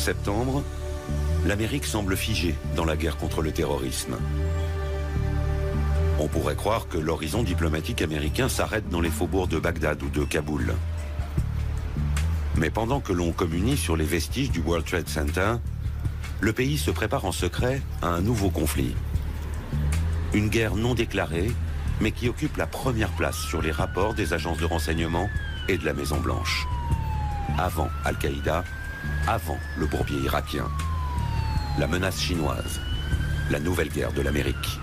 septembre, l'Amérique semble figée dans la guerre contre le terrorisme. On pourrait croire que l'horizon diplomatique américain s'arrête dans les faubourgs de Bagdad ou de Kaboul. Mais pendant que l'on communie sur les vestiges du World Trade Center, le pays se prépare en secret à un nouveau conflit. Une guerre non déclarée, mais qui occupe la première place sur les rapports des agences de renseignement et de la Maison-Blanche. Avant Al-Qaïda, avant le bourbier irakien. La menace chinoise, la nouvelle guerre de l'Amérique.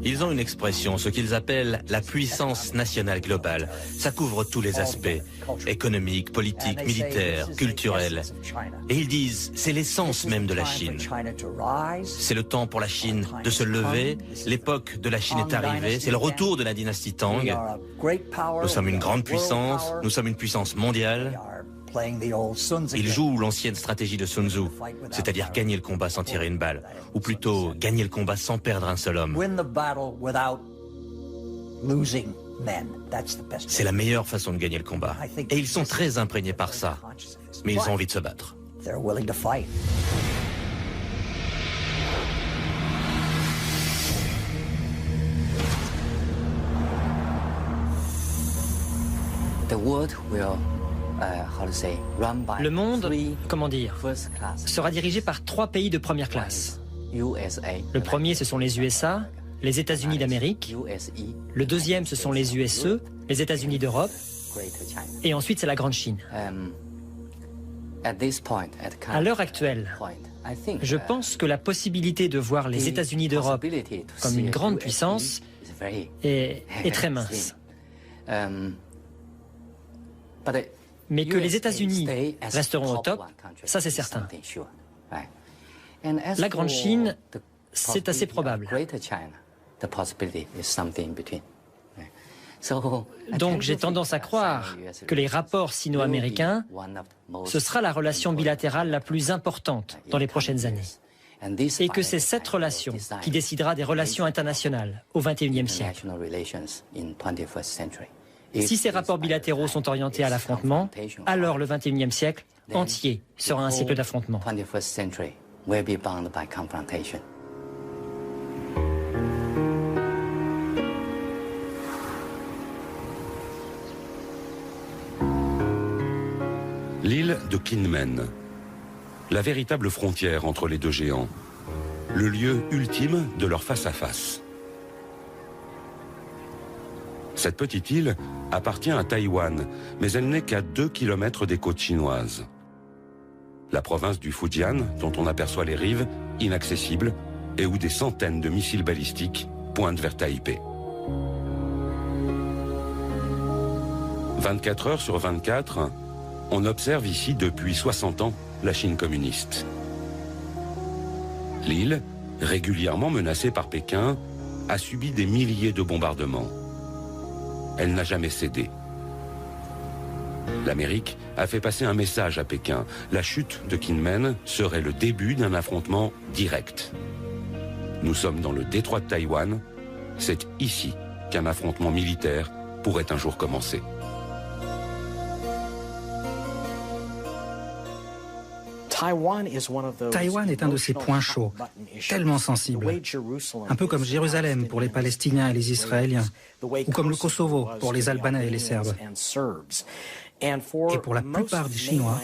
Ils ont une expression, ce qu'ils appellent la puissance nationale globale. Ça couvre tous les aspects, économiques, politiques, militaires, culturels. Et ils disent, c'est l'essence même de la Chine. C'est le temps pour la Chine de se lever, l'époque de la Chine est arrivée, c'est le retour de la dynastie Tang. Nous sommes une grande puissance, nous sommes une puissance mondiale. Il joue l'ancienne stratégie de Sun Tzu, c'est-à-dire gagner le combat sans tirer une balle, ou plutôt gagner le combat sans perdre un seul homme. C'est la meilleure façon de gagner le combat. Et ils sont très imprégnés par ça, mais ils ont envie de se battre. Le monde, comment dire, sera dirigé par 3 pays de première classe. Le premier, ce sont les USA, les États-Unis d'Amérique. Le deuxième, ce sont les USE, les États-Unis d'Europe. Et ensuite, c'est la Grande Chine. À l'heure actuelle, je pense que la possibilité de voir les États-Unis d'Europe comme une grande puissance est très mince. Mais que les États-Unis resteront au top, ça c'est certain. La Grande Chine, c'est assez probable. Donc j'ai tendance à croire que les rapports sino-américains, ce sera la relation bilatérale la plus importante dans les prochaines années. Et que c'est cette relation qui décidera des relations internationales au XXIe siècle. Si ces rapports bilatéraux sont orientés à l'affrontement, alors le XXIe siècle entier sera un siècle d'affrontement. L'île de Kinmen, la véritable frontière entre les deux géants, le lieu ultime de leur face-à-face. Cette petite île appartient à Taïwan, mais elle n'est qu'à 2 kilomètres des côtes chinoises. La province du Fujian, dont on aperçoit les rives, inaccessibles, et où des centaines de missiles balistiques pointent vers Taipei. 24 heures sur 24, on observe ici depuis 60 ans la Chine communiste. L'île, régulièrement menacée par Pékin, a subi des milliers de bombardements. Elle n'a jamais cédé. L'Amérique a fait passer un message à Pékin. La chute de Kinmen serait le début d'un affrontement direct. Nous sommes dans le détroit de Taïwan. C'est ici qu'un affrontement militaire pourrait un jour commencer. Taïwan est un de ces points chauds, tellement sensibles, un peu comme Jérusalem pour les Palestiniens et les Israéliens, ou comme le Kosovo pour les Albanais et les Serbes. Et pour la plupart des Chinois,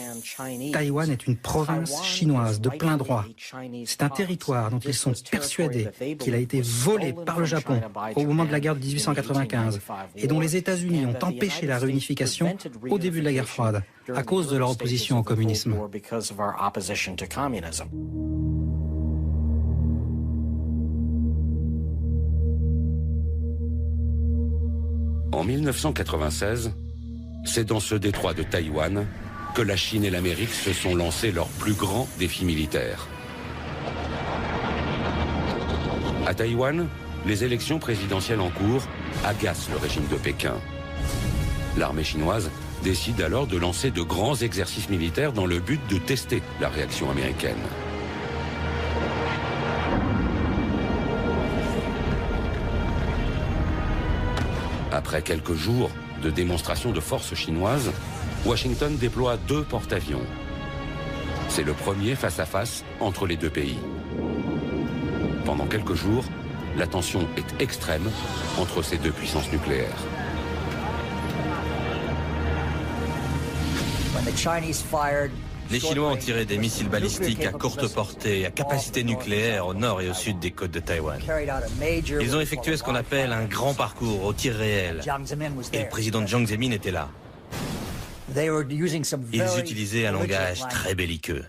Taïwan est une province chinoise de plein droit. C'est un territoire dont ils sont persuadés qu'il a été volé par le Japon au moment de la guerre de 1895 et dont les États-Unis ont empêché la réunification au début de la guerre froide à cause de leur opposition au communisme. En 1996, c'est dans ce détroit de Taïwan que la Chine et l'Amérique se sont lancés leur plus grand défi militaire. À Taïwan, les élections présidentielles en cours agacent le régime de Pékin. L'armée chinoise décide alors de lancer de grands exercices militaires dans le but de tester la réaction américaine. Après quelques jours de démonstrations de force chinoise, Washington déploie 2 porte-avions. C'est le premier face-à-face entre les deux pays. Pendant quelques jours, la tension est extrême entre ces 2 puissances nucléaires. Les Chinois ont tiré des missiles balistiques à courte portée, à capacité nucléaire au nord et au sud des côtes de Taïwan. Ils ont effectué ce qu'on appelle un grand parcours au tir réel. Et le président Jiang Zemin était là. Ils utilisaient un langage très belliqueux.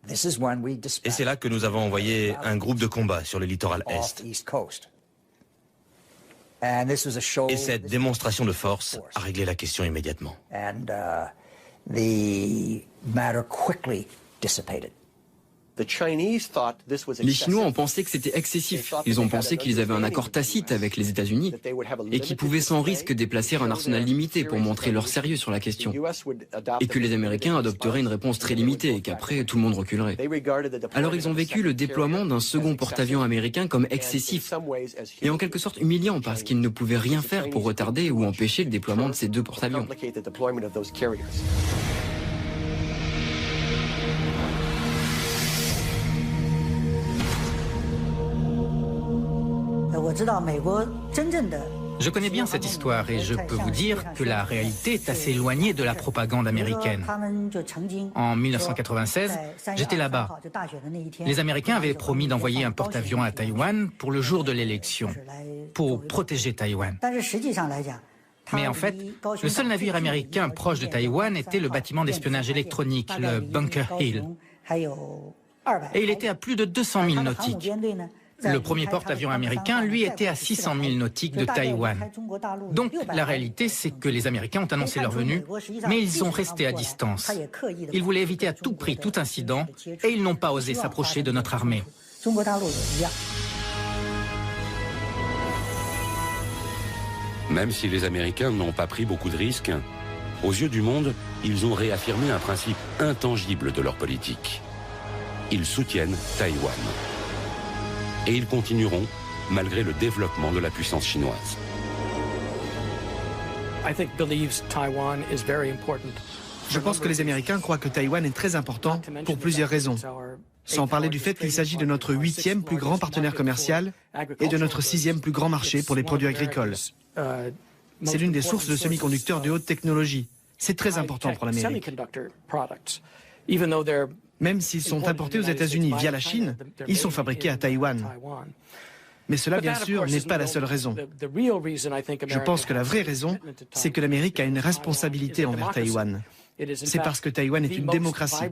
Et c'est là que nous avons envoyé un groupe de combat sur le littoral est. Et cette démonstration de force a réglé la question immédiatement. The matter quickly dissipated. Les Chinois ont pensé que c'était excessif. Ils ont pensé qu'ils avaient un accord tacite avec les États-Unis et qu'ils pouvaient sans risque déplacer un arsenal limité pour montrer leur sérieux sur la question. Et que les Américains adopteraient une réponse très limitée et qu'après tout le monde reculerait. Alors ils ont vécu le déploiement d'un second porte-avions américain comme excessif et en quelque sorte humiliant parce qu'ils ne pouvaient rien faire pour retarder ou empêcher le déploiement de ces 2 porte-avions. Je connais bien cette histoire et je peux vous dire que la réalité est assez éloignée de la propagande américaine. En 1996, j'étais là-bas. Les Américains avaient promis d'envoyer un porte-avions à Taïwan pour le jour de l'élection, pour protéger Taïwan. Mais en fait, le seul navire américain proche de Taïwan était le bâtiment d'espionnage électronique, le Bunker Hill. Et il était à plus de 200 000 nautiques. Le premier porte-avions américain, lui, était à 600 000 nautiques de Taïwan. Donc, la réalité, c'est que les Américains ont annoncé leur venue, mais ils sont restés à distance. Ils voulaient éviter à tout prix tout incident et ils n'ont pas osé s'approcher de notre armée. Même si les Américains n'ont pas pris beaucoup de risques, aux yeux du monde, ils ont réaffirmé un principe intangible de leur politique. Ils soutiennent Taïwan. Et ils continueront malgré le développement de la puissance chinoise. Je pense que les Américains croient que Taïwan est très important pour plusieurs raisons. Sans parler du fait qu'il s'agit de notre 8e plus grand partenaire commercial et de notre 6e plus grand marché pour les produits agricoles. C'est l'une des sources de semi-conducteurs de haute technologie. C'est très important pour l'Amérique. Même s'ils sont importés aux États-Unis via la Chine, ils sont fabriqués à Taïwan. Mais cela, bien sûr, n'est pas la seule raison. Je pense que la vraie raison, c'est que l'Amérique a une responsabilité envers Taïwan. C'est parce que Taïwan est une démocratie.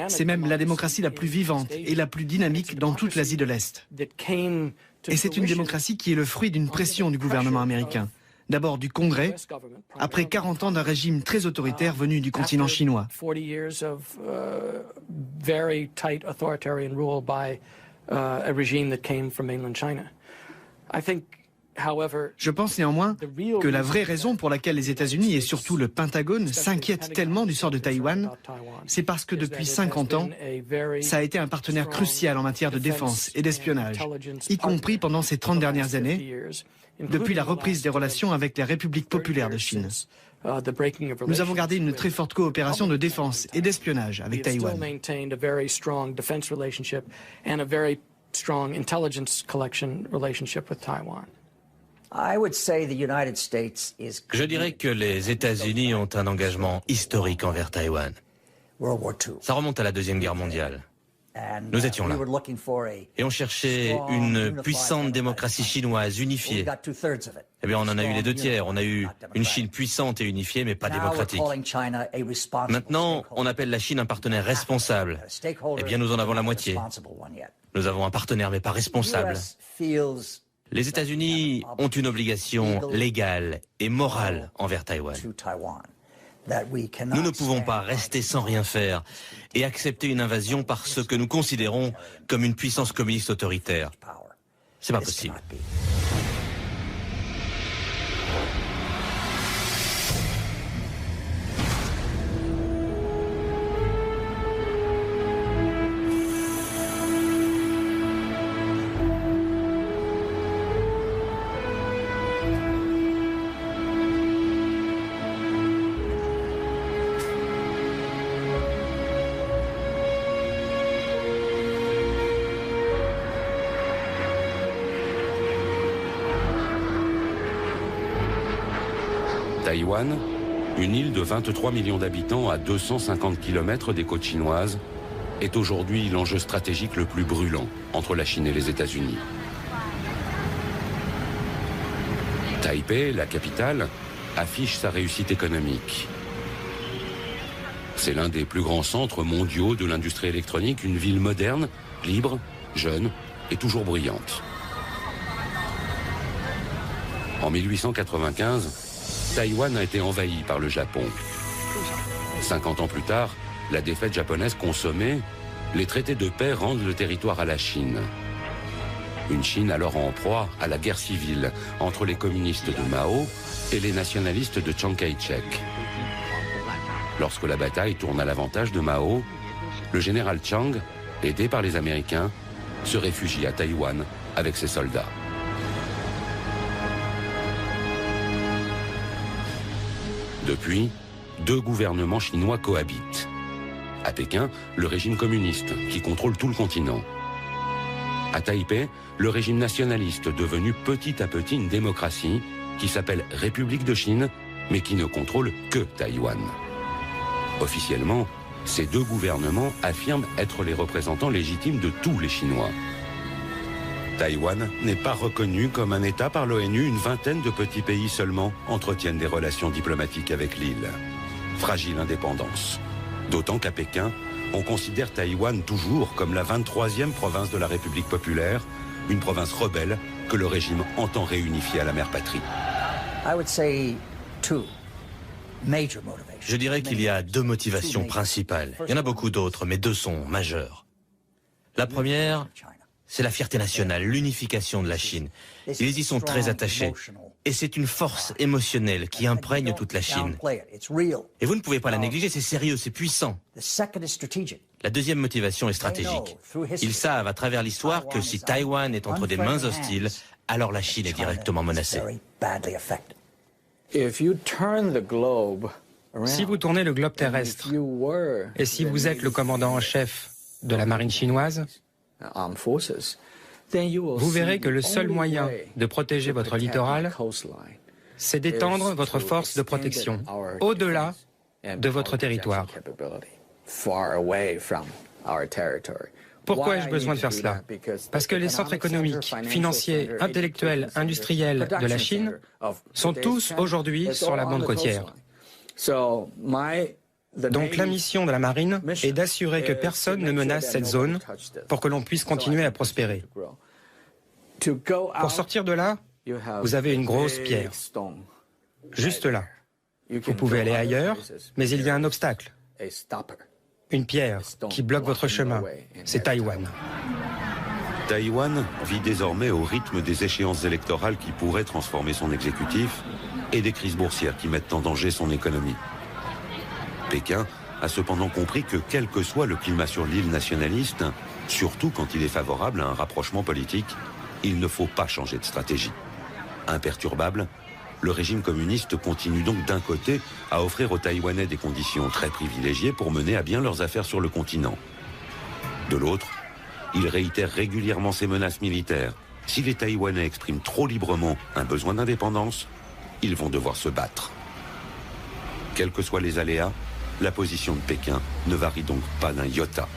C'est même la démocratie la plus vivante et la plus dynamique dans toute l'Asie de l'Est. Et c'est une démocratie qui est le fruit d'une pression du gouvernement américain. D'abord du Congrès, après 40 ans d'un régime très autoritaire venu du continent chinois. Je pense néanmoins que la vraie raison pour laquelle les États-Unis et surtout le Pentagone s'inquiètent tellement du sort de Taïwan, c'est parce que depuis 50 ans, ça a été un partenaire crucial en matière de défense et d'espionnage, y compris pendant ces 30 dernières années, depuis la reprise des relations avec les républiques populaires de Chine. Nous avons gardé une très forte coopération de défense et d'espionnage avec Taïwan. Je dirais que les États-Unis ont un engagement historique envers Taïwan. Ça remonte à la Deuxième Guerre mondiale. Nous étions là. Et on cherchait une puissante démocratie chinoise unifiée. Eh bien, on en a eu les 2/3. On a eu une Chine puissante et unifiée, mais pas démocratique. Maintenant, on appelle la Chine un partenaire responsable. Eh bien, nous en avons la moitié. Nous avons un partenaire, mais pas responsable. Les États-Unis ont une obligation légale et morale envers Taïwan. Nous ne pouvons pas rester sans rien faire et accepter une invasion par ce que nous considérons comme une puissance communiste autoritaire. C'est pas possible. Taïwan, une île de 23 millions d'habitants à 250 km des côtes chinoises, est aujourd'hui l'enjeu stratégique le plus brûlant entre la Chine et les États-Unis. Taipei, la capitale, affiche sa réussite économique. C'est l'un des plus grands centres mondiaux de l'industrie électronique, une ville moderne, libre, jeune et toujours brillante. En 1895, Taïwan a été envahi par le Japon. 50 ans plus tard, la défaite japonaise consommée, les traités de paix rendent le territoire à la Chine. Une Chine alors en proie à la guerre civile entre les communistes de Mao et les nationalistes de Chiang Kai-shek. Lorsque la bataille tourne à l'avantage de Mao, le général Chiang, aidé par les Américains, se réfugie à Taïwan avec ses soldats. Depuis, deux gouvernements chinois cohabitent. À Pékin, le régime communiste, qui contrôle tout le continent. À Taipei, le régime nationaliste, devenu petit à petit une démocratie, qui s'appelle République de Chine, mais qui ne contrôle que Taïwan. Officiellement, ces deux gouvernements affirment être les représentants légitimes de tous les Chinois. Taïwan n'est pas reconnu comme un État par l'ONU. Une vingtaine de petits pays seulement entretiennent des relations diplomatiques avec l'île. Fragile indépendance. D'autant qu'à Pékin, on considère Taïwan toujours comme la 23e province de la République populaire, une province rebelle que le régime entend réunifier à la mère patrie. Je dirais qu'il y a deux motivations principales. Il y en a beaucoup d'autres, mais deux sont majeures. La première, c'est la fierté nationale, l'unification de la Chine. Ils y sont très attachés. Et c'est une force émotionnelle qui imprègne toute la Chine. Et vous ne pouvez pas la négliger, c'est sérieux, c'est puissant. La deuxième motivation est stratégique. Ils savent à travers l'histoire que si Taïwan est entre des mains hostiles, alors la Chine est directement menacée. Si vous tournez le globe terrestre, et si vous êtes le commandant en chef de la marine chinoise, vous verrez que le seul moyen de protéger votre littoral, c'est d'étendre votre force de protection au-delà de votre territoire. Pourquoi ai-je besoin de faire cela? Parce que les centres économiques, financiers, intellectuels, industriels de la Chine sont tous aujourd'hui sur la bande côtière. Donc la mission de la marine est d'assurer que personne ne menace cette zone pour que l'on puisse continuer à prospérer. Pour sortir de là, vous avez une grosse pierre, juste là. Vous pouvez aller ailleurs, mais il y a un obstacle, une pierre qui bloque votre chemin, c'est Taïwan. Taïwan vit désormais au rythme des échéances électorales qui pourraient transformer son exécutif et des crises boursières qui mettent en danger son économie. Pékin a cependant compris que quel que soit le climat sur l'île nationaliste, surtout quand il est favorable à un rapprochement politique, il ne faut pas changer de stratégie. Imperturbable, le régime communiste continue donc d'un côté à offrir aux Taïwanais des conditions très privilégiées pour mener à bien leurs affaires sur le continent. De l'autre, il réitère régulièrement ses menaces militaires. Si les Taïwanais expriment trop librement un besoin d'indépendance, ils vont devoir se battre. Quels que soient les aléas, la position de Pékin ne varie donc pas d'un iota.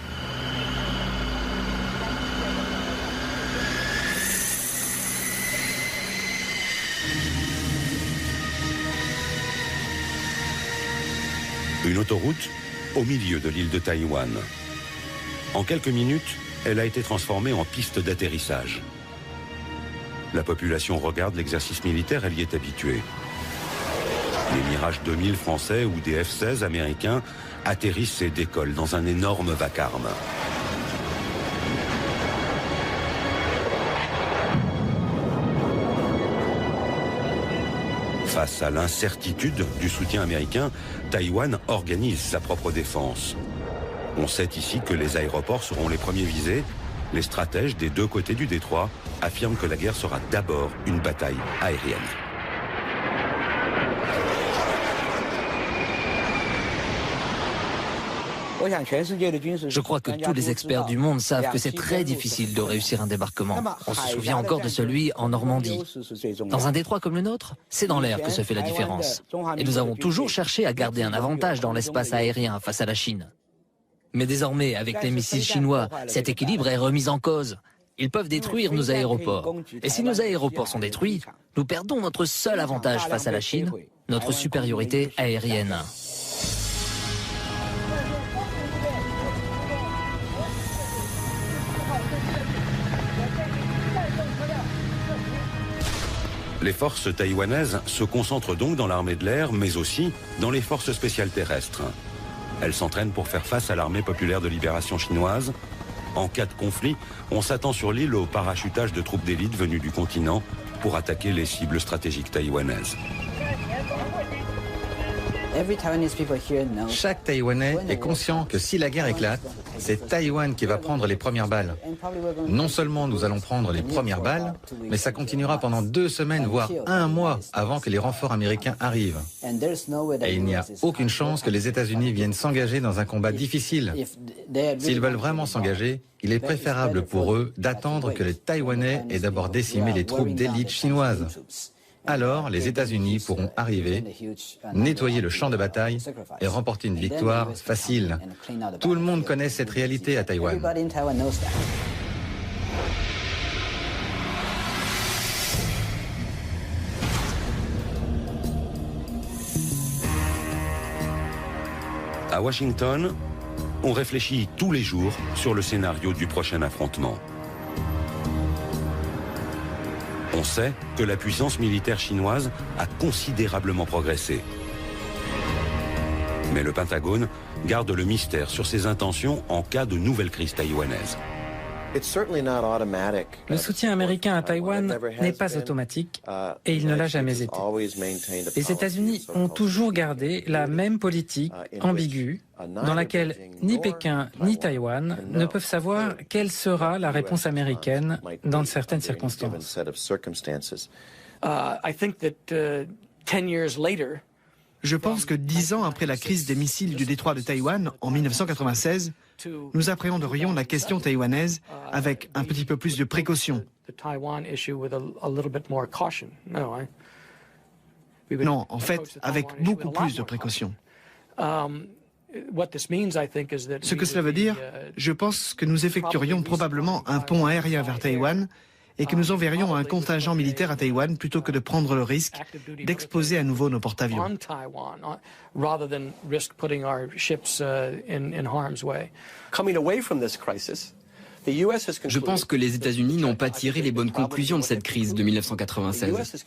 Une autoroute au milieu de l'île de Taïwan. En quelques minutes, elle a été transformée en piste d'atterrissage. La population regarde l'exercice militaire, elle y est habituée. Les Mirage 2000 français ou des F-16 américains atterrissent et décollent dans un énorme vacarme. Face à l'incertitude du soutien américain, Taïwan organise sa propre défense. On sait ici que les aéroports seront les premiers visés. Les stratèges des deux côtés du détroit affirment que la guerre sera d'abord une bataille aérienne. Je crois que tous les experts du monde savent que c'est très difficile de réussir un débarquement. On se souvient encore de celui en Normandie. Dans un détroit comme le nôtre, c'est dans l'air que se fait la différence. Et nous avons toujours cherché à garder un avantage dans l'espace aérien face à la Chine. Mais désormais, avec les missiles chinois, cet équilibre est remis en cause. Ils peuvent détruire nos aéroports. Et si nos aéroports sont détruits, nous perdons notre seul avantage face à la Chine, notre supériorité aérienne. Les forces taïwanaises se concentrent donc dans l'armée de l'air, mais aussi dans les forces spéciales terrestres. Elles s'entraînent pour faire face à l'armée populaire de libération chinoise. En cas de conflit, on s'attend sur l'île au parachutage de troupes d'élite venues du continent pour attaquer les cibles stratégiques taïwanaises. Chaque Taïwanais est conscient que si la guerre éclate, c'est Taïwan qui va prendre les premières balles. Non seulement nous allons prendre les premières balles, mais ça continuera pendant 2 semaines, voire 1 mois avant que les renforts américains arrivent. Et il n'y a aucune chance que les États-Unis viennent s'engager dans un combat difficile. S'ils veulent vraiment s'engager, il est préférable pour eux d'attendre que les Taïwanais aient d'abord décimé les troupes d'élite chinoises. Alors, les États-Unis pourront arriver, nettoyer le champ de bataille et remporter une victoire facile. Tout le monde connaît cette réalité à Taïwan. À Washington, on réfléchit tous les jours sur le scénario du prochain affrontement. On sait que la puissance militaire chinoise a considérablement progressé. Mais le Pentagone garde le mystère sur ses intentions en cas de nouvelle crise taïwanaise. Le soutien américain à Taïwan n'est pas automatique et il ne l'a jamais été. Les États-Unis ont toujours gardé la même politique ambiguë dans laquelle ni Pékin ni Taïwan ne peuvent savoir quelle sera la réponse américaine dans certaines circonstances. Je pense que 10 ans après la crise des missiles du détroit de Taïwan en 1996, nous appréhenderions la question taïwanaise avec un petit peu plus de précaution. Non, en fait, avec beaucoup plus de précaution. Ce que cela veut dire, je pense que nous effectuerions probablement un pont aérien vers Taïwan et que nous enverrions un contingent militaire à Taïwan plutôt que de prendre le risque d'exposer à nouveau nos porte-avions. Je pense que les États-Unis n'ont pas tiré les bonnes conclusions de cette crise de 1996.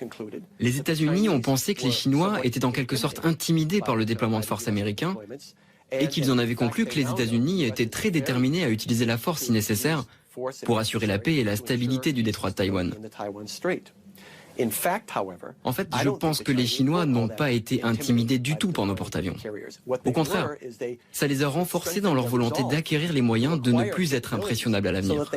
Les États-Unis ont pensé que les Chinois étaient en quelque sorte intimidés par le déploiement de forces américains et qu'ils en avaient conclu que les États-Unis étaient très déterminés à utiliser la force si nécessaire pour assurer la paix et la stabilité du détroit de Taïwan. En fait, je pense que les Chinois n'ont pas été intimidés du tout par nos porte-avions. Au contraire, ça les a renforcés dans leur volonté d'acquérir les moyens de ne plus être impressionnables à l'avenir.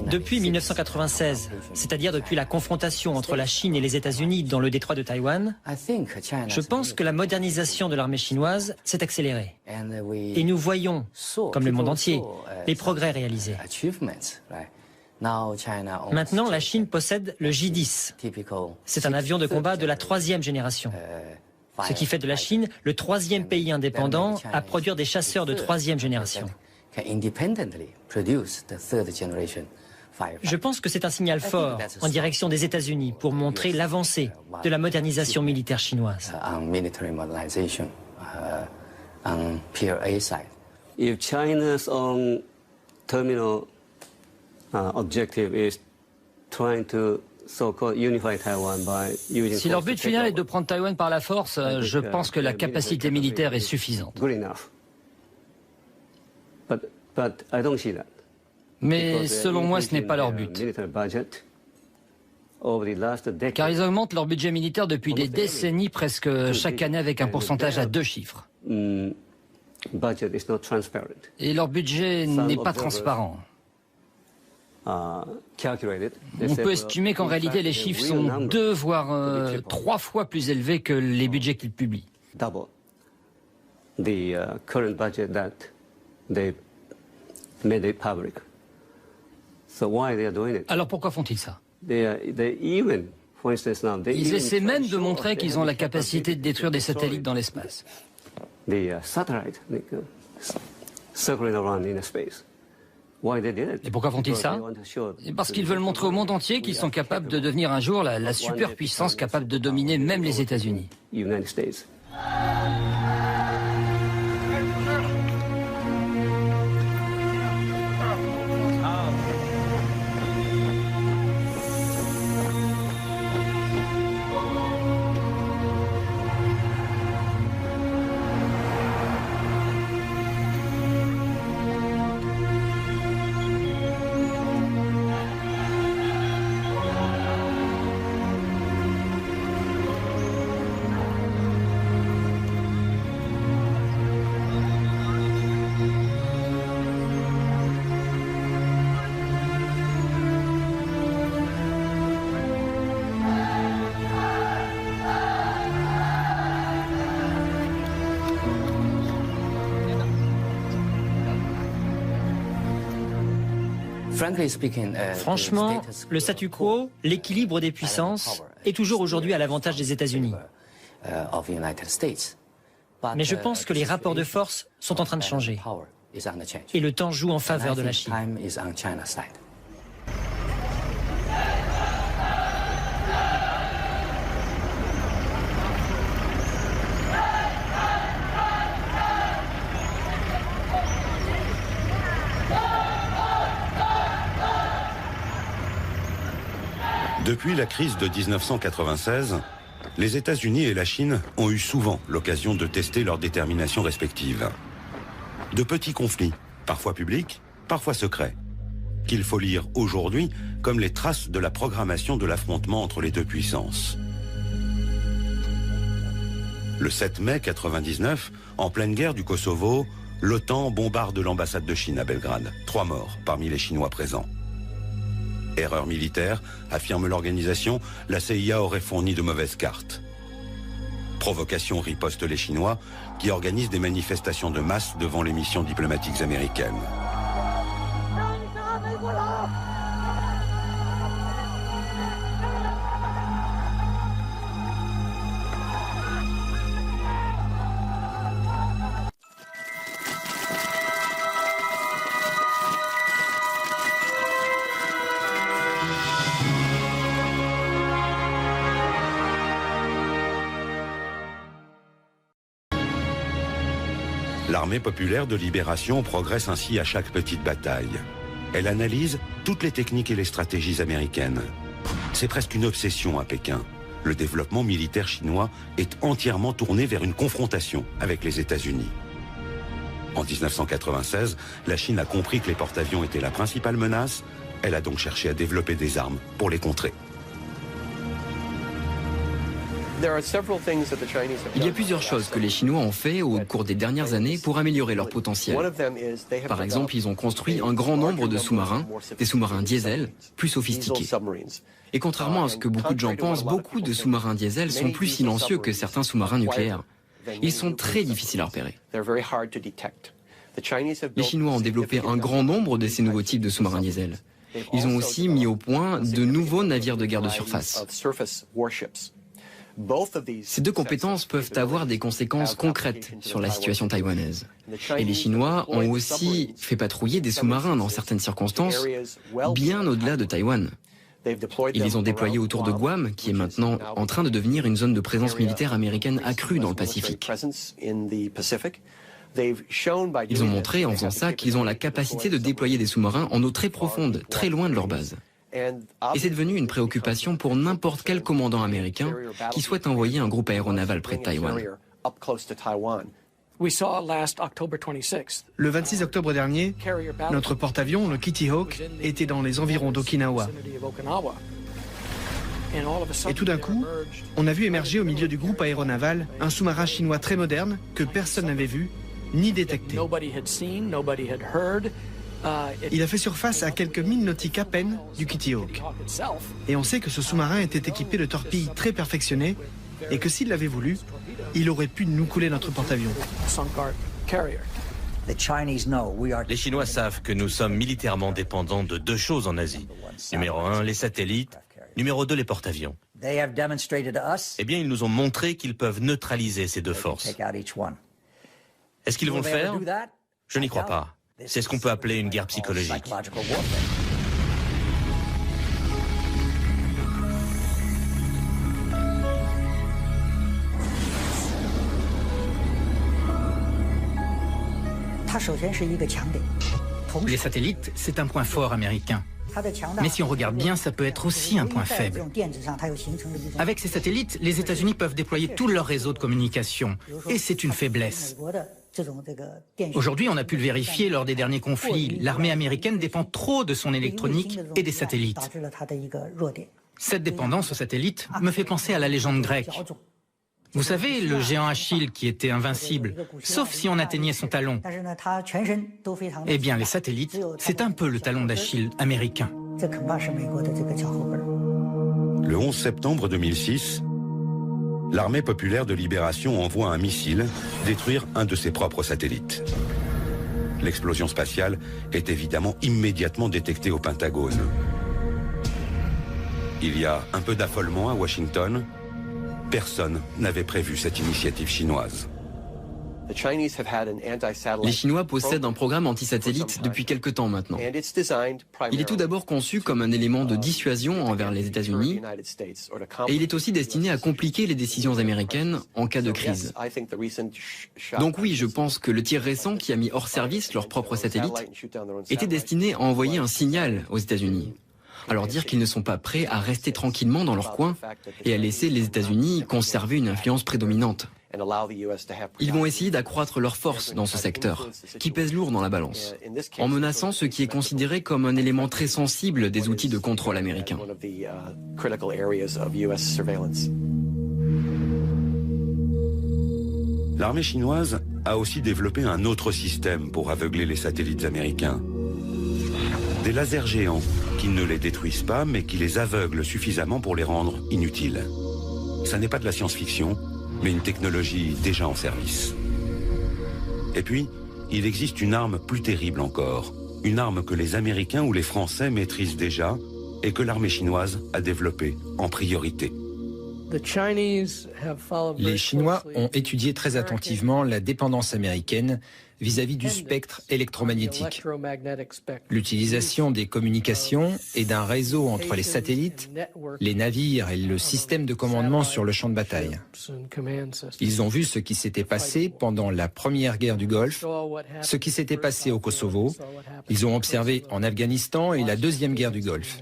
Depuis 1996, c'est-à-dire depuis la confrontation entre la Chine et les États-Unis dans le détroit de Taïwan, je pense que la modernisation de l'armée chinoise s'est accélérée. Et nous voyons, comme le monde entier, les progrès réalisés. Maintenant, la Chine possède le J-10. C'est un avion de combat de la 3e génération. Ce qui fait de la Chine le 3e pays indépendant à produire des chasseurs de 3e génération. Je pense que c'est un signal fort en direction des États-Unis pour montrer l'avancée de la modernisation militaire chinoise. If China's own terminal objective is trying to Si leur but final est de prendre Taïwan par la force, je pense que la capacité militaire est suffisante. Mais selon moi, ce n'est pas leur but. Car ils augmentent leur budget militaire depuis des décennies, presque chaque année avec un pourcentage à 2 chiffres. Et leur budget n'est pas transparent. On peut estimer qu'en réalité les chiffres sont 2 voire 3 fois plus élevés que les budgets qu'ils publient. Alors pourquoi font-ils ça? Ils essaient même de montrer qu'ils ont la capacité de détruire des satellites dans l'espace. Et pourquoi font-ils ça? Parce qu'ils veulent montrer au monde entier qu'ils sont capables de devenir un jour la superpuissance capable de dominer même les États-Unis. Franchement, le statu quo, l'équilibre des puissances, est toujours aujourd'hui à l'avantage des États-Unis. Mais je pense que les rapports de force sont en train de changer. Et le temps joue en faveur de la Chine. Depuis la crise de 1996, les États-Unis et la Chine ont eu souvent l'occasion de tester leur détermination respective. De petits conflits, parfois publics, parfois secrets, qu'il faut lire aujourd'hui comme les traces de la programmation de l'affrontement entre les deux puissances. Le 7 mai 1999, en pleine guerre du Kosovo, l'OTAN bombarde l'ambassade de Chine à Belgrade. 3 morts parmi les Chinois présents. Erreur militaire, affirme l'organisation, la CIA aurait fourni de mauvaises cartes. Provocation riposte les Chinois, qui organisent des manifestations de masse devant les missions diplomatiques américaines. L'armée populaire de libération progresse ainsi à chaque petite bataille. Elle analyse toutes les techniques et les stratégies américaines. C'est presque une obsession à Pékin. Le développement militaire chinois est entièrement tourné vers une confrontation avec les États-Unis. En 1996, la Chine a compris que les porte-avions étaient la principale menace. Elle a donc cherché à développer des armes pour les contrer. Il y a plusieurs choses que les Chinois ont fait au cours des dernières années pour améliorer leur potentiel. Par exemple, ils ont construit un grand nombre de sous-marins, des sous-marins diesel, plus sophistiqués. Et contrairement à ce que beaucoup de gens pensent, beaucoup de sous-marins diesel sont plus silencieux que certains sous-marins nucléaires. Ils sont très difficiles à repérer. Les Chinois ont développé un grand nombre de ces nouveaux types de sous-marins diesel. Ils ont aussi mis au point de nouveaux navires de guerre de surface. Ces deux compétences peuvent avoir des conséquences concrètes sur la situation taïwanaise. Et les Chinois ont aussi fait patrouiller des sous-marins dans certaines circonstances, bien au-delà de Taïwan. Ils les ont déployés autour de Guam, qui est maintenant en train de devenir une zone de présence militaire américaine accrue dans le Pacifique. Ils ont montré en faisant ça qu'ils ont la capacité de déployer des sous-marins en eau très profonde, très loin de leur base. Et c'est devenu une préoccupation pour n'importe quel commandant américain qui souhaite envoyer un groupe aéronaval près de Taïwan. Le 26 octobre dernier, notre porte-avions, le Kitty Hawk, était dans les environs d'Okinawa. Et tout d'un coup, on a vu émerger au milieu du groupe aéronaval un sous-marin chinois très moderne que personne n'avait vu ni détecté. Il a fait surface à quelques milles nautiques à peine du Kitty Hawk. Et on sait que ce sous-marin était équipé de torpilles très perfectionnées et que s'il l'avait voulu, il aurait pu nous couler notre porte-avions. Les Chinois savent que nous sommes militairement dépendants de deux choses en Asie. Numéro 1, les satellites. Numéro 2, les porte-avions. Eh bien, ils nous ont montré qu'ils peuvent neutraliser ces deux forces. Est-ce qu'ils vont le faire? Je n'y crois pas. C'est ce qu'on peut appeler une guerre psychologique. Les satellites, c'est un point fort américain. Mais si on regarde bien, ça peut être aussi un point faible. Avec ces satellites, les États-Unis peuvent déployer tout leur réseau de communication. Et c'est une faiblesse. Aujourd'hui, on a pu le vérifier lors des derniers conflits. L'armée américaine dépend trop de son électronique et des satellites. Cette dépendance aux satellites me fait penser à la légende grecque. Vous savez, le géant Achille qui était invincible, sauf si on atteignait son talon. Eh bien, les satellites, c'est un peu le talon d'Achille américain. Le 11 septembre 2006, l'armée populaire de libération envoie un missile détruire un de ses propres satellites. L'explosion spatiale est évidemment immédiatement détectée au Pentagone. Il y a un peu d'affolement à Washington. Personne n'avait prévu cette initiative chinoise. Les Chinois possèdent un programme anti-satellite depuis quelque temps maintenant. Il est tout d'abord conçu comme un élément de dissuasion envers les États-Unis et il est aussi destiné à compliquer les décisions américaines en cas de crise. Donc oui, je pense que le tir récent qui a mis hors service leur propre satellite était destiné à envoyer un signal aux États-Unis. Alors dire qu'ils ne sont pas prêts à rester tranquillement dans leur coin et à laisser les États-Unis conserver une influence prédominante. Ils vont essayer d'accroître leur force dans ce secteur, qui pèse lourd dans la balance, en menaçant ce qui est considéré comme un élément très sensible des outils de contrôle américains. L'armée chinoise a aussi développé un autre système pour aveugler les satellites américains. Des lasers géants qui ne les détruisent pas, mais qui les aveuglent suffisamment pour les rendre inutiles. Ça n'est pas de la science-fiction, mais une technologie déjà en service. Et puis, il existe une arme plus terrible encore. Une arme que les Américains ou les Français maîtrisent déjà et que l'armée chinoise a développée en priorité. Les Chinois ont étudié très attentivement la dépendance américaine vis-à-vis du spectre électromagnétique. L'utilisation des communications et d'un réseau entre les satellites, les navires et le système de commandement sur le champ de bataille. Ils ont vu ce qui s'était passé pendant la première guerre du Golfe, ce qui s'était passé au Kosovo. Ils ont observé en Afghanistan et la deuxième guerre du Golfe.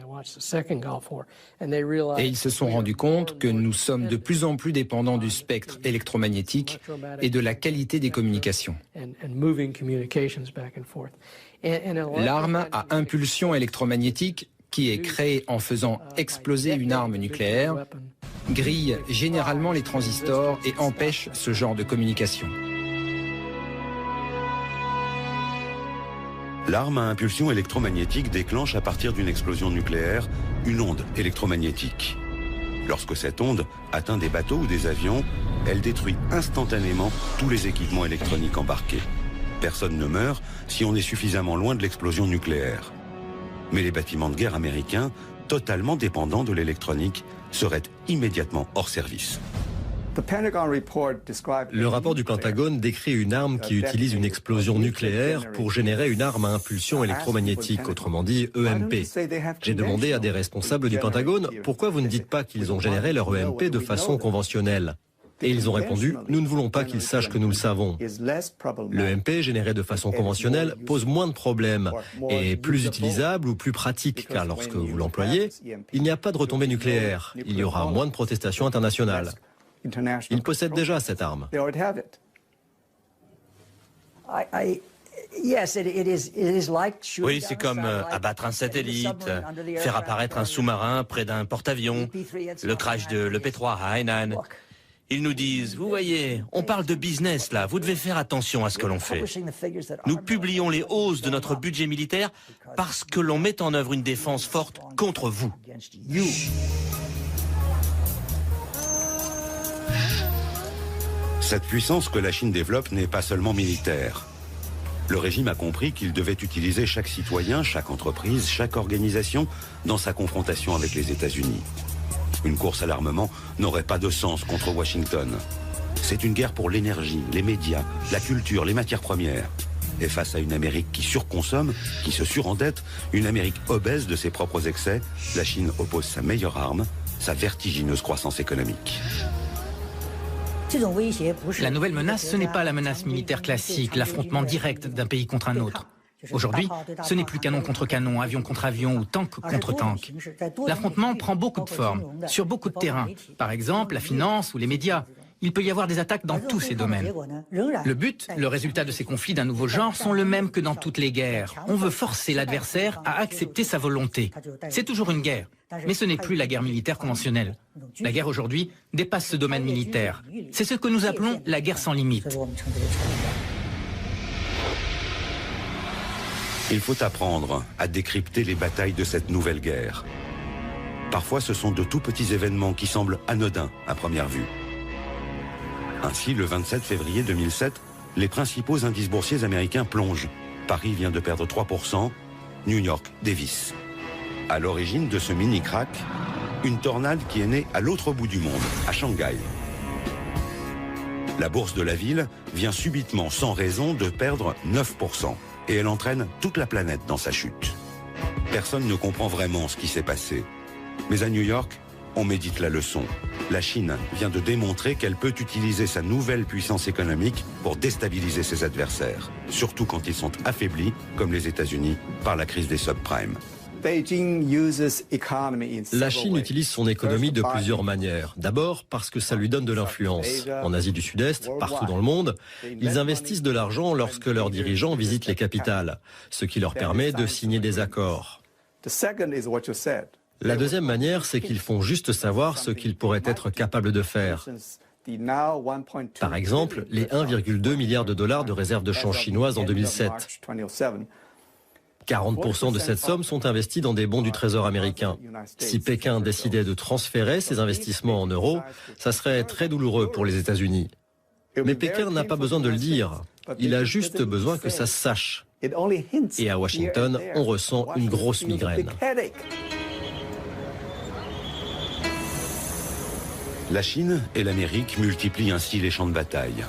Et ils se sont rendus compte que nous sommes de plus en plus dépendants du spectre électromagnétique et de la qualité des communications. L'arme à impulsion électromagnétique, qui est créée en faisant exploser une arme nucléaire, grille généralement les transistors et empêche ce genre de communication. L'arme à impulsion électromagnétique déclenche à partir d'une explosion nucléaire une onde électromagnétique. Lorsque cette onde atteint des bateaux ou des avions, elle détruit instantanément tous les équipements électroniques embarqués. Personne ne meurt si on est suffisamment loin de l'explosion nucléaire. Mais les bâtiments de guerre américains, totalement dépendants de l'électronique, seraient immédiatement hors service. Le rapport du Pentagone décrit une arme qui utilise une explosion nucléaire pour générer une arme à impulsion électromagnétique, autrement dit EMP. J'ai demandé à des responsables du Pentagone pourquoi vous ne dites pas qu'ils ont généré leur EMP de façon conventionnelle. Et ils ont répondu, nous ne voulons pas qu'ils sachent que nous le savons. L'EMP, généré de façon conventionnelle, pose moins de problèmes et est plus utilisable ou plus pratique, car lorsque vous l'employez, il n'y a pas de retombée nucléaire. Il y aura moins de protestations internationales. Ils possèdent déjà cette arme. Oui, c'est comme abattre un satellite, faire apparaître un sous-marin près d'un porte-avions, le crash de l'EP3 à Hainan. Ils nous disent, vous voyez, on parle de business là, vous devez faire attention à ce que l'on fait. Nous publions les hausses de notre budget militaire parce que l'on met en œuvre une défense forte contre vous. Cette puissance que la Chine développe n'est pas seulement militaire. Le régime a compris qu'il devait utiliser chaque citoyen, chaque entreprise, chaque organisation dans sa confrontation avec les États-Unis. Une course à l'armement n'aurait pas de sens contre Washington. C'est une guerre pour l'énergie, les médias, la culture, les matières premières. Et face à une Amérique qui surconsomme, qui se surendette, une Amérique obèse de ses propres excès, la Chine oppose sa meilleure arme, sa vertigineuse croissance économique. La nouvelle menace, ce n'est pas la menace militaire classique, l'affrontement direct d'un pays contre un autre. Aujourd'hui, ce n'est plus canon contre canon, avion contre avion ou tank contre tank. L'affrontement prend beaucoup de formes, sur beaucoup de terrains. Par exemple, la finance ou les médias. Il peut y avoir des attaques dans tous ces domaines. Le but, le résultat de ces conflits d'un nouveau genre sont le même que dans toutes les guerres. On veut forcer l'adversaire à accepter sa volonté. C'est toujours une guerre, mais ce n'est plus la guerre militaire conventionnelle. La guerre aujourd'hui dépasse ce domaine militaire. C'est ce que nous appelons la guerre sans limite. Il faut apprendre à décrypter les batailles de cette nouvelle guerre. Parfois, ce sont de tout petits événements qui semblent anodins à première vue. Ainsi, le 27 février 2007, les principaux indices boursiers américains plongent. Paris vient de perdre 3%, New York dévisse. À l'origine de ce mini-crack, une tornade qui est née à l'autre bout du monde, à Shanghai. La bourse de la ville vient subitement, sans raison, de perdre 9%. Et elle entraîne toute la planète dans sa chute. Personne ne comprend vraiment ce qui s'est passé. Mais à New York, on médite la leçon. La Chine vient de démontrer qu'elle peut utiliser sa nouvelle puissance économique pour déstabiliser ses adversaires, surtout quand ils sont affaiblis, comme les États-Unis, par la crise des subprimes. La Chine utilise son économie de plusieurs manières. D'abord parce que ça lui donne de l'influence. En Asie du Sud-Est, partout dans le monde, ils investissent de l'argent lorsque leurs dirigeants visitent les capitales, ce qui leur permet de signer des accords. La deuxième manière, c'est qu'ils font juste savoir ce qu'ils pourraient être capables de faire. Par exemple, les 1,2 milliard de dollars de réserves de change chinoises en 2007. 40% de cette somme sont investis dans des bons du Trésor américain. Si Pékin décidait de transférer ces investissements en euros, ça serait très douloureux pour les États-Unis. Mais Pékin n'a pas besoin de le dire. Il a juste besoin que ça se sache. Et à Washington, on ressent une grosse migraine. La Chine et l'Amérique multiplient ainsi les champs de bataille.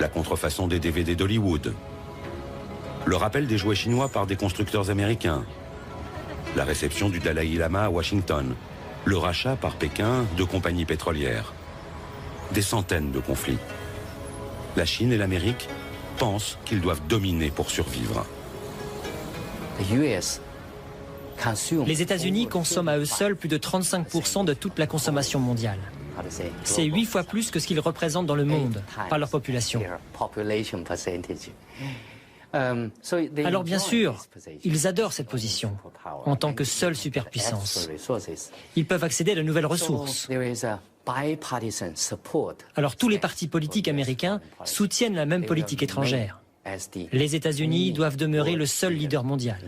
La contrefaçon des DVD d'Hollywood. Le rappel des jouets chinois par des constructeurs américains. La réception du Dalai Lama à Washington. Le rachat par Pékin de compagnies pétrolières. Des centaines de conflits. La Chine et l'Amérique pensent qu'ils doivent dominer pour survivre. Les États-Unis consomment à eux seuls plus de 35% de toute la consommation mondiale. C'est 8 fois plus que ce qu'ils représentent dans le monde par leur population. Alors bien sûr, ils adorent cette position en tant que seule superpuissance. Ils peuvent accéder à de nouvelles ressources. Alors tous les partis politiques américains soutiennent la même politique étrangère. Les États-Unis doivent demeurer le seul leader mondial.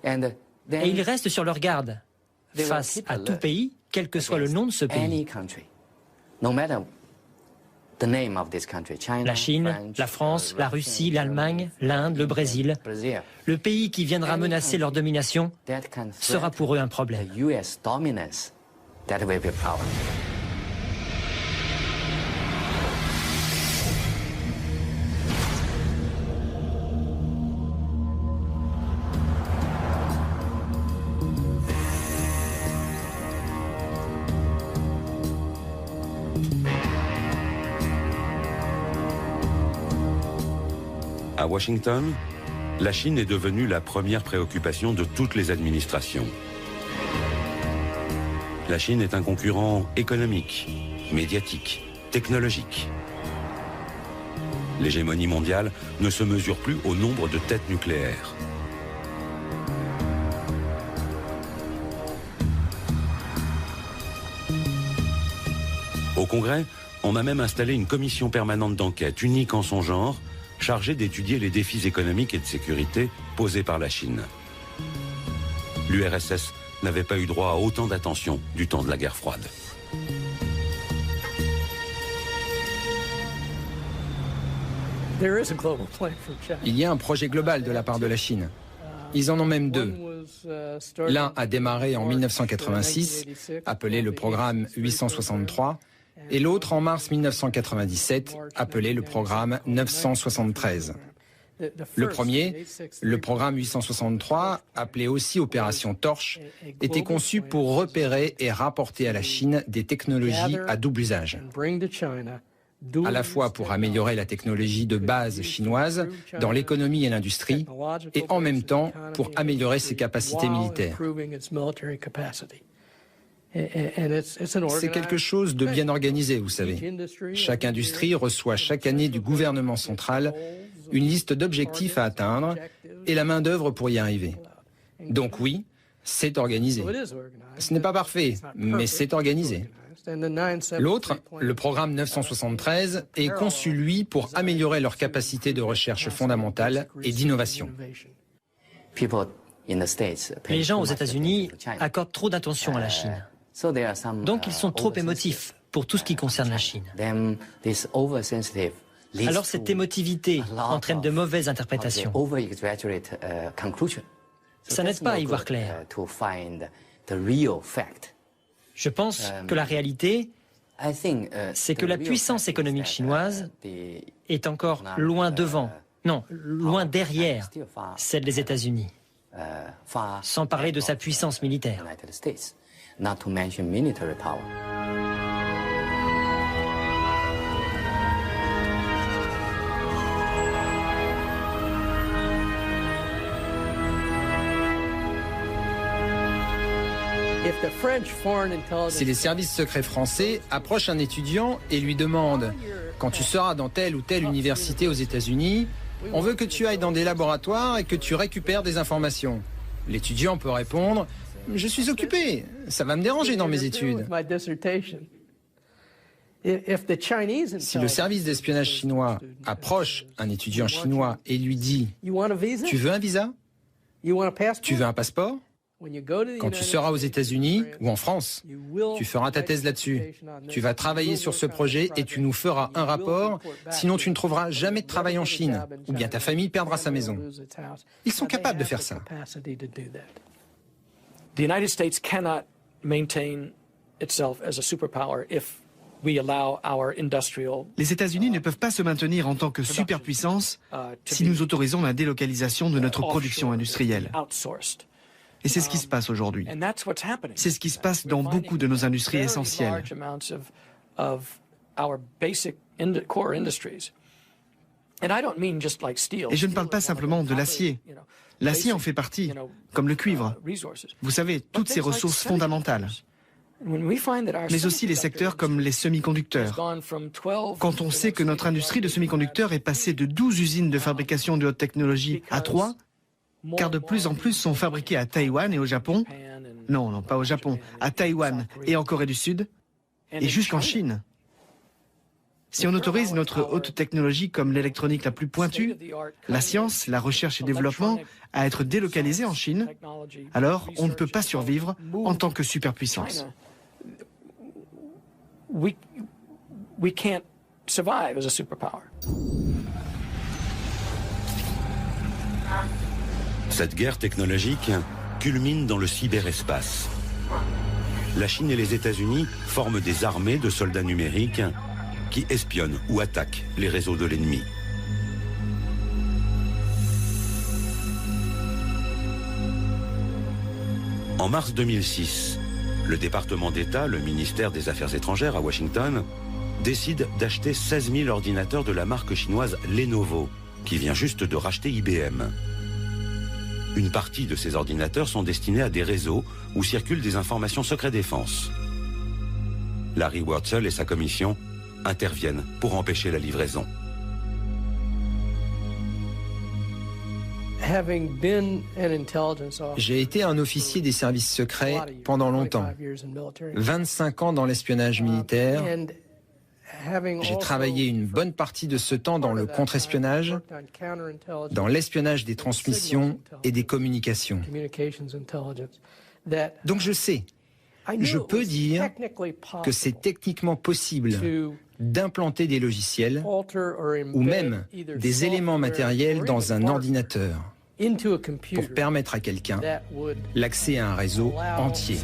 Et ils restent sur leur garde face à tout pays, quel que soit le nom de ce pays. La Chine, la France, la Russie, l'Allemagne, l'Inde, le Brésil. Le pays qui viendra menacer leur domination sera pour eux un problème. À Washington, la Chine est devenue la première préoccupation de toutes les administrations. La Chine est un concurrent économique, médiatique, technologique. L'hégémonie mondiale ne se mesure plus au nombre de têtes nucléaires. Au Congrès, on a même installé une commission permanente d'enquête, unique en son genre, chargée d'étudier les défis économiques et de sécurité posés par la Chine. L'URSS n'avait pas eu droit à autant d'attention du temps de la guerre froide. Il y a un projet global de la part de la Chine. Ils en ont même deux. L'un a démarré en 1986, appelé le programme 863, et l'autre en mars 1997, appelé le programme 973. Le premier, le programme 863, appelé aussi Opération Torche, était conçu pour repérer et rapporter à la Chine des technologies à double usage. À la fois pour améliorer la technologie de base chinoise dans l'économie et l'industrie, et en même temps pour améliorer ses capacités militaires. C'est quelque chose de bien organisé, vous savez. Chaque industrie reçoit chaque année du gouvernement central une liste d'objectifs à atteindre et la main-d'œuvre pour y arriver. Donc oui, c'est organisé. Ce n'est pas parfait, mais c'est organisé. L'autre, le programme 973, est conçu, lui, pour améliorer leurs capacités de recherche fondamentale et d'innovation. Les gens aux États-Unis accordent trop d'attention à la Chine. Donc ils sont trop émotifs pour tout ce qui concerne la Chine. Alors cette émotivité entraîne de mauvaises interprétations. Ça n'aide pas à y voir clair. Je pense que la réalité, c'est que la puissance économique chinoise est encore loin devant, non, loin derrière celle des États-Unis, sans parler de sa puissance militaire. Si les services secrets français approchent un étudiant et lui demandent « Quand tu seras dans telle ou telle université aux États-Unis, on veut que tu ailles dans des laboratoires et que tu récupères des informations. » L'étudiant peut répondre « Je suis occupé, ça va me déranger dans mes études. » Si le service d'espionnage chinois approche un étudiant chinois et lui dit « Tu veux un visa ? Tu veux un passeport ? Quand tu seras aux États-Unis ou en France, tu feras ta thèse là-dessus. Tu vas travailler sur ce projet et tu nous feras un rapport, sinon tu ne trouveras jamais de travail en Chine, ou bien ta famille perdra sa maison. Ils sont capables de faire ça. Les États-Unis ne peuvent pas se maintenir en tant que superpuissance si nous autorisons la délocalisation de notre production industrielle. Et c'est ce qui se passe aujourd'hui. C'est ce qui se passe dans beaucoup de nos industries essentielles. Et je ne parle pas simplement de l'acier. L'acier en fait partie, comme le cuivre. Vous savez, toutes ces ressources fondamentales. Mais aussi les secteurs comme les semi-conducteurs. Quand on sait que notre industrie de semi-conducteurs est passée de 12 usines de fabrication de haute technologie à 3, car de plus en plus sont fabriqués à Taïwan et au Japon, non, pas au Japon, à Taïwan et en Corée du Sud, et jusqu'en Chine. Si on autorise notre haute technologie comme l'électronique la plus pointue, la science, la recherche et développement à être délocalisée en Chine, alors on ne peut pas survivre en tant que superpuissance. We can't survive as a superpower. Cette guerre technologique culmine dans le cyberespace. La Chine et les États-Unis forment des armées de soldats numériques qui espionnent ou attaquent les réseaux de l'ennemi. En mars 2006, le département d'État, le ministère des Affaires étrangères à Washington, décide d'acheter 16 000 ordinateurs de la marque chinoise Lenovo qui vient juste de racheter IBM. Une partie de ces ordinateurs sont destinés à des réseaux où circulent des informations secret défense. Larry Wurtzel et sa commission interviennent pour empêcher la livraison. J'ai été un officier des services secrets pendant longtemps, 25 ans dans l'espionnage militaire. J'ai travaillé une bonne partie de ce temps dans le contre-espionnage, dans l'espionnage des transmissions et des communications. Donc je sais, je peux dire que c'est techniquement possible d'implanter des logiciels ou même des éléments matériels dans un ordinateur pour permettre à quelqu'un l'accès à un réseau entier.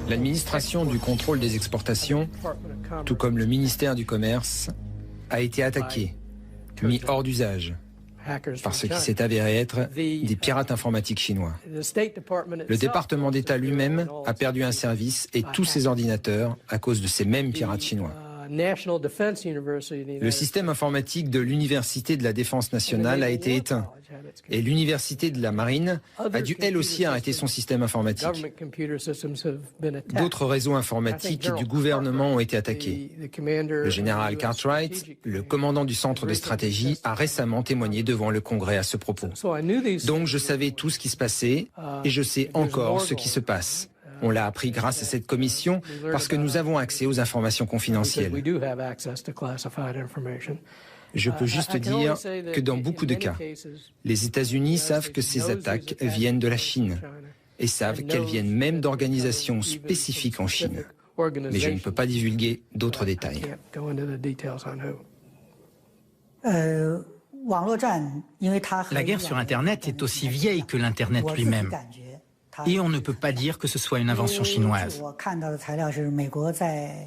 L'administration du contrôle des exportations, tout comme le ministère du Commerce, a été attaquée, mis hors d'usage, par ce qui s'est avéré être des pirates informatiques chinois. Le département d'État lui-même a perdu un service et tous ses ordinateurs à cause de ces mêmes pirates chinois. Le système informatique de l'Université de la Défense nationale a été éteint et l'Université de la Marine a dû elle aussi arrêter son système informatique. D'autres réseaux informatiques du gouvernement ont été attaqués. Le général Cartwright, le commandant du centre de stratégie, a récemment témoigné devant le Congrès à ce propos. Donc je savais tout ce qui se passait et je sais encore ce qui se passe. On l'a appris grâce à cette commission parce que nous avons accès aux informations confidentielles. Je peux juste dire que dans beaucoup de cas, les États-Unis savent que ces attaques viennent de la Chine et savent qu'elles viennent même d'organisations spécifiques en Chine. Mais je ne peux pas divulguer d'autres détails. La guerre sur Internet est aussi vieille que l'Internet lui-même. Et on ne peut pas dire que ce soit une invention chinoise.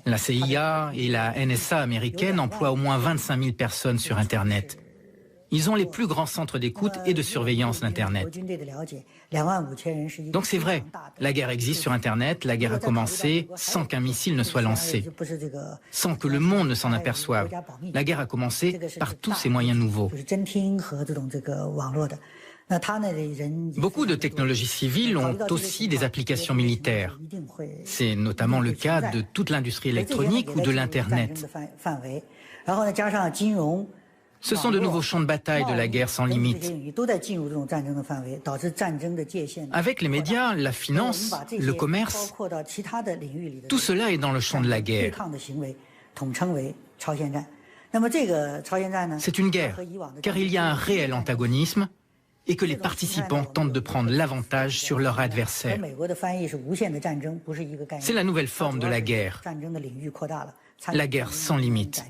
La CIA et la NSA américaine emploient au moins 25 000 personnes sur Internet. Ils ont les plus grands centres d'écoute et de surveillance d'Internet. Donc c'est vrai, la guerre existe sur Internet, la guerre a commencé sans qu'un missile ne soit lancé, sans que le monde ne s'en aperçoive. La guerre a commencé par tous ces moyens nouveaux. Beaucoup de technologies civiles ont aussi des applications militaires. C'est notamment le cas de toute l'industrie électronique ou de l'Internet. Ce sont de nouveaux champs de bataille de la guerre sans limite. Avec les médias, la finance, le commerce, tout cela est dans le champ de la guerre. C'est une guerre, car il y a un réel antagonisme et que les participants tentent de prendre l'avantage sur leur adversaire. C'est la nouvelle forme de la guerre sans limite.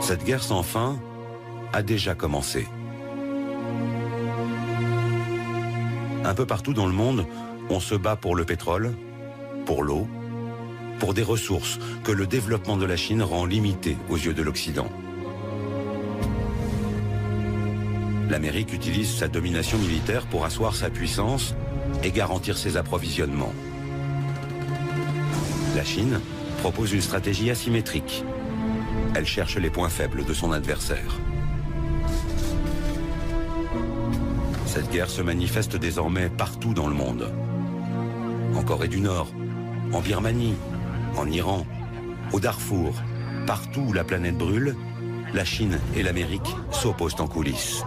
Cette guerre sans fin a déjà commencé. Un peu partout dans le monde, on se bat pour le pétrole, pour l'eau, pour des ressources que le développement de la Chine rend limitées aux yeux de l'Occident. L'Amérique utilise sa domination militaire pour asseoir sa puissance et garantir ses approvisionnements. La Chine propose une stratégie asymétrique. Elle cherche les points faibles de son adversaire. Cette guerre se manifeste désormais partout dans le monde. En Corée du Nord, en Birmanie, en Iran, au Darfour, partout où la planète brûle, la Chine et l'Amérique s'opposent en coulisses.